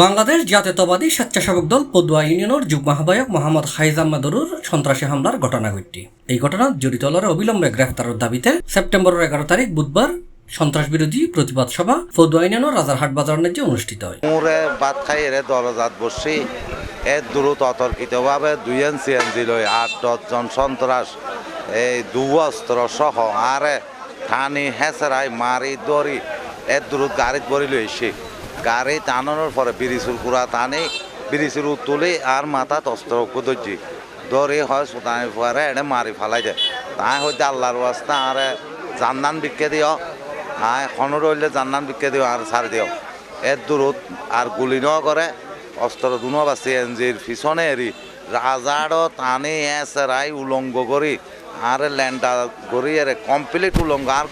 বাংলাদেশ জাতীয়তাবাদী স্বেচ্ছাসেবক দল পদুয়া ইউনিয়নের যুগ্ম আহ্বায়ক মোহাম্মদ হাইজাম মাদুরুর সন্ত্রাসী হামলার ঘটনা ঘটে। এই ঘটনা জড়িত হলের অবিলম্বে গ্রেফতারের দাবিতে সেপ্টেম্বরের 11 তারিখ বুধবার সন্ত্রাস বিরোধী প্রতিবাদ সভা পদুয়া ইউনিয়নের রাজারহাট বাজার ন্যায্যে অনুষ্ঠিত হয়। ভাত খাই এর দরজাত বসি এর দূরত অতর্কিতভাবে 2 সিএনজি লই 8-10 জন সন্ত্রাস এই দুবস্ত্র সহ আরে থানি হেসরাই মারি দড়ি এর দূরত গাড়িত বরি লইছি। গাড়ি টানানোর পরে বিরিচুর কুড়া টানি বিরিচুর তুলি আর মাথাত অস্ত্র কুদজি দড়ি হয় সুতানি পরে এনে মারি ফেলাই যায়। তাই হইতে আল্লাহর ওয়াস্তা আরে জান্নান বিকে দিও, হ্যাঁ খনর হইলে জান্নান বিকে দিও আর ছাড় দিও। এর দূরত আর গুলি ন করে অস্ত্র দুনো বা সিএনজির পিছনে এরি রাজাড় টানি এসরাই উলঙ্গ করি আর ল্যান্ডার করি এর কমপ্লিট উলঙ্গ আর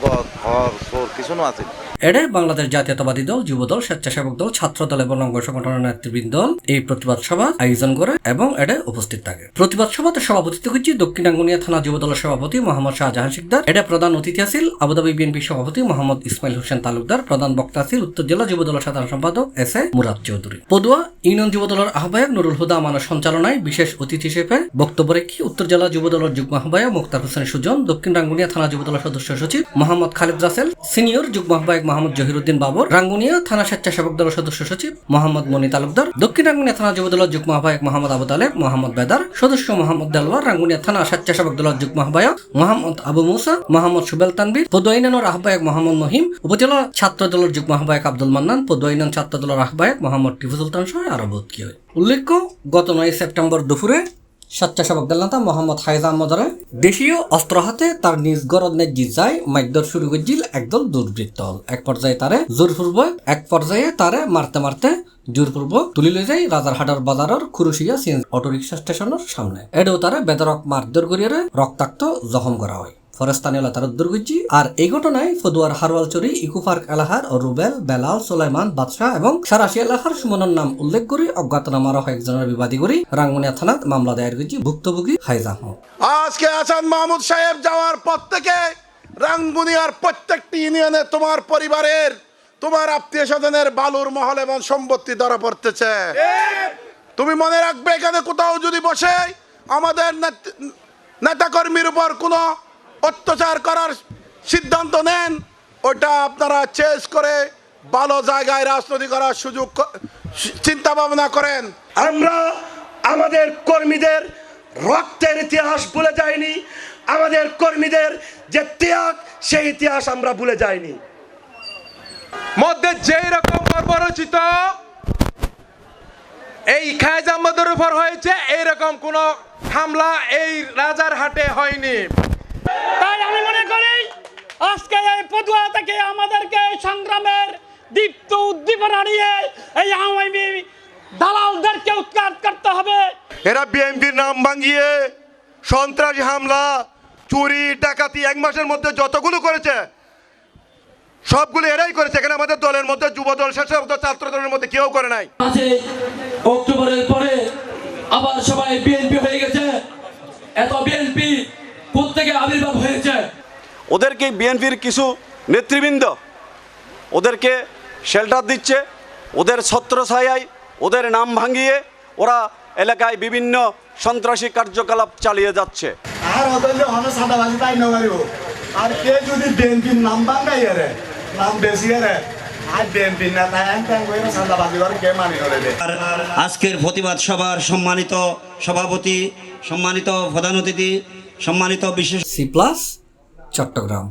ঘর কিছু আছে। এডে বাংলাদেশ জাতীয়তাবাদী দল, যুবদল, স্বেচ্ছাসেবক দল, ছাত্র দল এবং অঙ্গ সংগঠনের নেতৃবৃন্দ এই প্রতিবাদ সভা আয়োজন করে এবং এডে উপস্থিত থাকে। প্রতিবাদ সভাতে সভাপতিত্ব করছি দক্ষিণ রাঙ্গুনিয়া থানা যুবদলের সভাপতি মোহাম্মদ শাহজাহান শিকদার। এটা প্রধান অতিথি আছিল আবুধাবি বিএনপি সভাপতি মোহাম্মদ ইসমাইল হোসেন তালুকদার। প্রধান বক্তা আছিল উত্তর জেলা যুবদলের সাধারণ সম্পাদক এস.এ. মুরাদ চৌধুরী। পদুয়া ইউনিয়ন যুবদলের আহ্বায়ক নুরুল হুদা আমানের সঞ্চালনায় বিশেষ অতিথি হিসেবে বক্তব্য রেখে উত্তর জেলা যুবদলের যুগ্ম আহ্বায়ক মুক্তার হোসেন সুজন, দক্ষিণ রাঙ্গুনিয়া থানা যুবদলের সদস্য সচিব মোহাম্মদ খালিদ রাসেল, সিনিয়র যুগ্ম আহ্বায়ক মোহাম্মদ জহিরুদ্দিন বাবর, রাঙ্গুনিয়া থানা স্বেচ্ছাসেবক দলের সদস্য সচিব মোহাম্মদ মনি তালুকদার, দক্ষিণ রাঙ্গুনিয়া থানা যুবদলের যুগ্ম আহ্বায়ক মোহাম্মদ আবু তালেব, মোহাম্মদ বেদার, সদস্য মোহাম্মদ দেলওয়ার, রাঙ্গুনিয়া থানা স্বেচ্ছাসেবক দলের যুগ্ম আহ্বায়ক মোহাম্মদ আবু মুসা, মোহাম্মদ সুবেল তানবীর, পদুয়া ইউনিয়নের আহ্বায়ক মোহাম্মদ মহিম, উপজেলা ছাত্র দলের যুগ্ম আহ্বায়ক আব্দুল মান্নান, পদুয়া ইউনিয়ন ছাত্র দলের আহ্বায়ক মোহাম্মদ টিপু সুলতান সহ আরো বহুত কি হয়। উল্লেখ্য, গত 9 সেপ্টেম্বর দুপুরে স্বেচ্ছাসেবক দল নেতা মোহাম্মদ হাইজাম মাদুরে দেশীয় অস্ত্র হাতে তার নিজ গড় ন্যায্য যায় মাইকদর শুরু করেছিল একদল দুর্বৃত্ত। এক পর্যায়ে তারে মারতে মারতে জোরপূর্বক তুলি লই যায় রাজারহাটার বাজারের খুরুশিয়া সিএনজি অটোরিক্সা স্টেশনের সামনে। এডেও তারে বেদরক মারধর করিয়ে রক্তাক্ত জখম করা হয়। ফরেস্তানীয় তার উদ্ধার করছি। আর এই ঘটনায় পদুয়ার হারওয়ালচুরি ইকো পার্ক এলাকার রুবেল, বেলাল, সোলাইমান, বাদশাহ এবং সারাশি এলাকার সুমনের নাম উল্লেখ করে অজ্ঞাতনামার একজনের বিবাদী করে রাঙ্গুনিয়া থানাত মামলা দায়ের করেছি ভুক্তভোগী হাইজাম। আজকে হাসান মাহমুদ সাহেব যাওয়ার পর থেকে রাঙ্গুনিয়ার প্রত্যেকটি ইউনিয়নে তোমার পরিবারের, তোমার আত্মীয় স্বজনের বালুর মহল এবং সম্পত্তি ধরা পড়তেছে। তুমি মনে রাখবে, এখানে কোথাও যদি বসে আমাদের নেতাকর্মীর উপর কোনো অত্যাচার করার সিদ্ধান্ত নেন, ওটা আপনারা চেস করে ভালো জায়গায় রাজনীতি করার সুযোগ চিন্তা ভাবনা করেন। আমরা আমাদের কর্মীদের রক্তের ইতিহাস ভুলে যাইনি, আমাদের কর্মীদের যে ত্যাগ সেই ইতিহাস আমরা ভুলে যাইনি। মধ্যে যেই রকম বর্বরচিত এই হাইজাম মাদুরের উপর হয়েছে, এইরকম কোন হামলা এই রাজারহাটে হয়নি। তাই আমি মনে করি আজকে এই পদুয়া থেকে আমাদেরকে সংগ্রামের দীপ্ত উদ্দীপনা নিয়ে এই আওয়ামী দালালদেরকে উৎখাত করতে হবে। এরা বিএনপির নাম ভাঙিয়ে সন্ত্রাসী হামলা, চুরি, ডাকাতি 1 মাসের মধ্যে যতগুলো করেছে সবগুলো এরাই করেছে। এখানে আমাদের দলের মধ্যে যুবদল, স্বেচ্ছাসেবক দল, ছাত্র দলের মধ্যে কেউ করে নাই। 5 অক্টোবরের পরে আবার সবাই বিএনপি হয়ে গেছে। এত বিএনপি প্রত্যেকে আবির্ভাব হয়েছে। ওদেরকে বিএনপির কিছু নেতৃবৃন্দ ওদেরকে শেল্টার দিচ্ছে, ওদের ছত্রছায়ায় ওদের নাম ভাঙিয়ে ওরা এলাকায় বিভিন্ন সন্ত্রাসী কার্যকলাপ চালিয়ে যাচ্ছে। আর ওদের সাদাবাজি তাই নগরিব আর কে যদি বিএনপির নাম ভাঙাই রে নাম বেশি রে আর বিএনপি না তাই সাদাবাজি করে কে মানি করে। আজকের প্রতিবাদ সভার সম্মানিত সভাপতি, সম্মানিত প্রধান অতিথি, সম্মানিত বিশেষ C+ চট্টগ্রাম।